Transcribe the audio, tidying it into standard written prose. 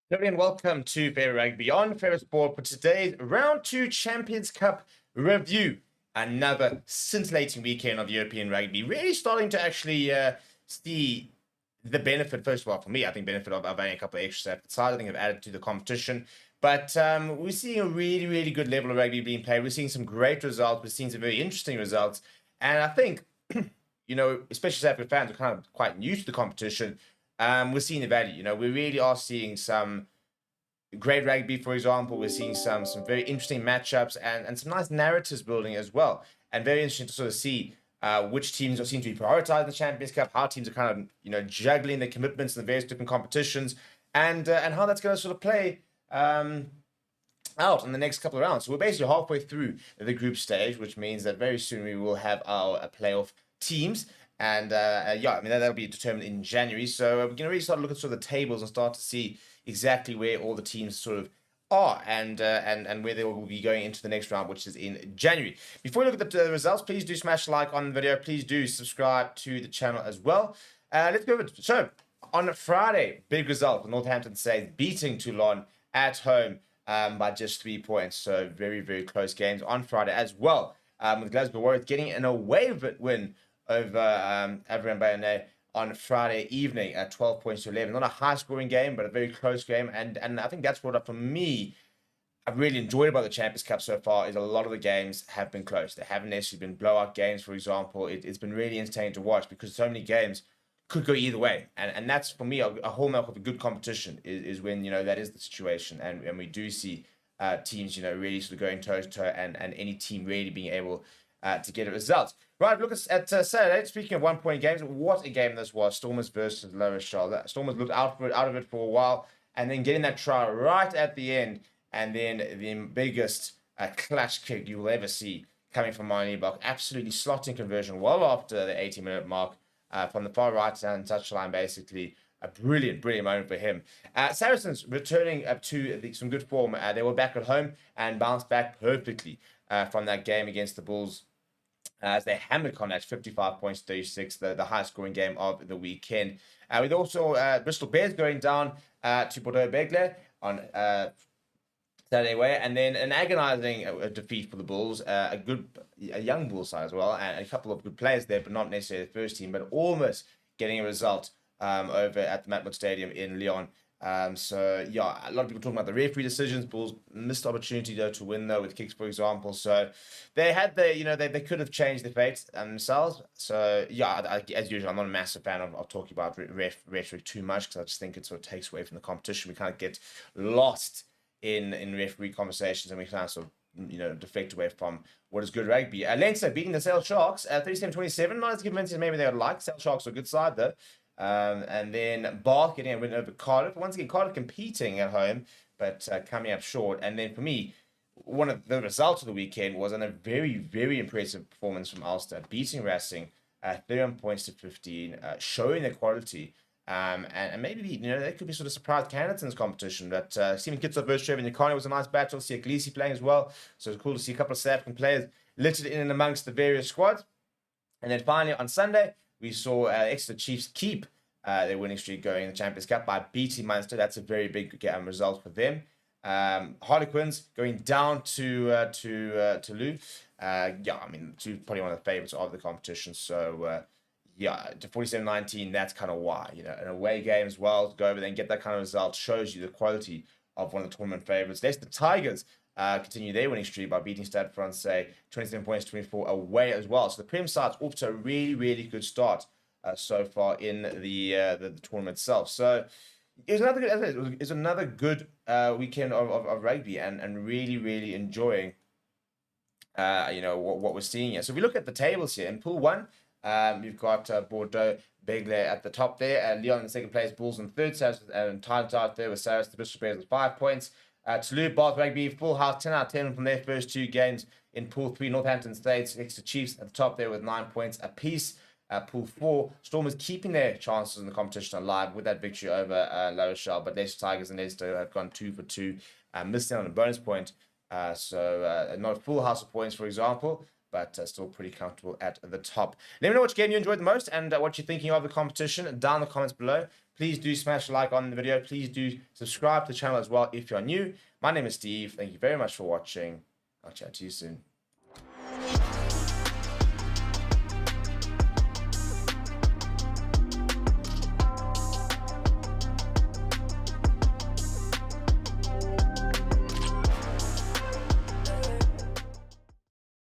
Hello and welcome to Fair Rugby on Fair Sport for today's Round 2 Champions Cup review. Another scintillating weekend of European rugby. Really starting to actually see the benefit, first of all, for me, I think benefit of having a couple of extras at the side. I think I've added to the competition. But we're seeing a really, really good level of rugby being played. We're seeing some great results. We're seeing some very interesting results. And I think, especially South African fans are kind of quite new to the competition. We're seeing the value. We really are seeing some great rugby, for example. We're seeing some very interesting matchups and some nice narratives building as well. And very interesting to sort of see which teams seem to be prioritized in the Champions Cup, how teams are kind of juggling their commitments in the various different competitions, and how that's going to sort of play out in the next couple of rounds. So we're basically halfway through the group stage, which means that very soon we will have our playoff teams. And that'll be determined in January. So we're going to really start looking at sort of the tables and start to see exactly where all the teams sort of are and where they will be going into the next round, which is in January. Before we look at the results, please do smash like on the video. Please do subscribe to the channel as well. Let's go over it. So on Friday, big result for Northampton Saints beating Toulon at home by just 3 points. So very, very close games on Friday as well. With Glasgow Warriors getting an away win over Avram Bayonne on Friday evening at 12 points to 11. Not a high-scoring game, but a very close game. And I think that's what, for me, I've really enjoyed about the Champions Cup so far is a lot of the games have been close. They haven't necessarily been blowout games, for example. It's been really entertaining to watch because so many games could go either way. And that's, for me, a hallmark of a good competition is when, that is the situation. And we do see teams, really sort of going toe-to-toe and any team really being able to get a result. Right, look at Saturday. Speaking of 1 point games, what a game this was. Stormers versus La Rochelle. Stormers looked out of it for a while, and then getting that try right at the end, and then the biggest clutch kick you will ever see coming from Marnie Block. Absolutely slotting conversion well after the 80-minute mark from the far right hand touchline, basically. A brilliant moment for him. Saracens returning up to some good form. They were back at home and bounced back perfectly from that game against the Bulls. As they hammered Connacht 55 points 36, the highest scoring game of the weekend. With also Bristol Bears going down to Bordeaux Begle on Saturday away, and then an agonizing defeat for the Bulls. A young Bulls side as well, and a couple of good players there, but not necessarily the first team, but almost getting a result over at the Matmut Stadium in Lyon. A lot of people talking about the referee decisions. Bulls missed opportunity though to win though with kicks, for example. So they had they could have changed the fate themselves. So as usual, I'm not a massive fan of talking about rhetoric too much because I just think it sort of takes away from the competition. We kind of get lost in referee conversations and we kind of sort of deflect away from what is good rugby. Leinster beating the Sale Sharks 37-27. Not as convincing as maybe they would like. Sale Sharks are a good side though. And then Bath getting a win over Cardiff. Once again, Cardiff competing at home, but coming up short. And then for me, one of the results of the weekend was a very, very impressive performance from Ulster, beating Racing 31 points to 15, showing their quality. And maybe, they could be sort of surprise candidates in this competition. But Stephen Kitsoff versus Trevor Nyakane was a nice battle. See Aglisi playing as well. So it's cool to see a couple of South African players littered in and amongst the various squads. And then finally on Sunday, we saw Exeter Chiefs keep their winning streak going in the Champions Cup by beating Munster. That's a very big result for them. Harlequins going down to Lou. Probably one of the favorites of the competition. So, to 47-19, that's kind of why. An away game as well, to go over there and get that kind of result shows you the quality of one of the tournament favorites. There's the Tigers. Continue their winning streak by beating Stade Francais 27 points 24 away as well. So the Prem side's off to a really, really good start so far in the tournament itself. So it was another good weekend of rugby and really, really enjoying what we're seeing here. So if we look at the tables here in Pool 1, you've got Bordeaux Begle at the top there, Lyon in second place, Bulls in third, and Titans out there with Saracens, the Bristol Bears with 5 points. Toulouse, Bath Rugby, full house, 10 out of 10 from their first two games in Pool 3. Northampton States, Exeter Chiefs at the top there with 9 points apiece. Pool 4, Stormers keeping their chances in the competition alive with that victory over La Rochelle, but Leicester Tigers and Leicester have gone 2 for 2, missing on a bonus point. Not a full house of points, for example, but still pretty comfortable at the top. Let me know which game you enjoyed the most and what you're thinking of the competition down in the comments below. Please do smash a like on the video. Please do subscribe to the channel as well if you're new. My name is Steve. Thank you very much for watching. I'll chat to you soon.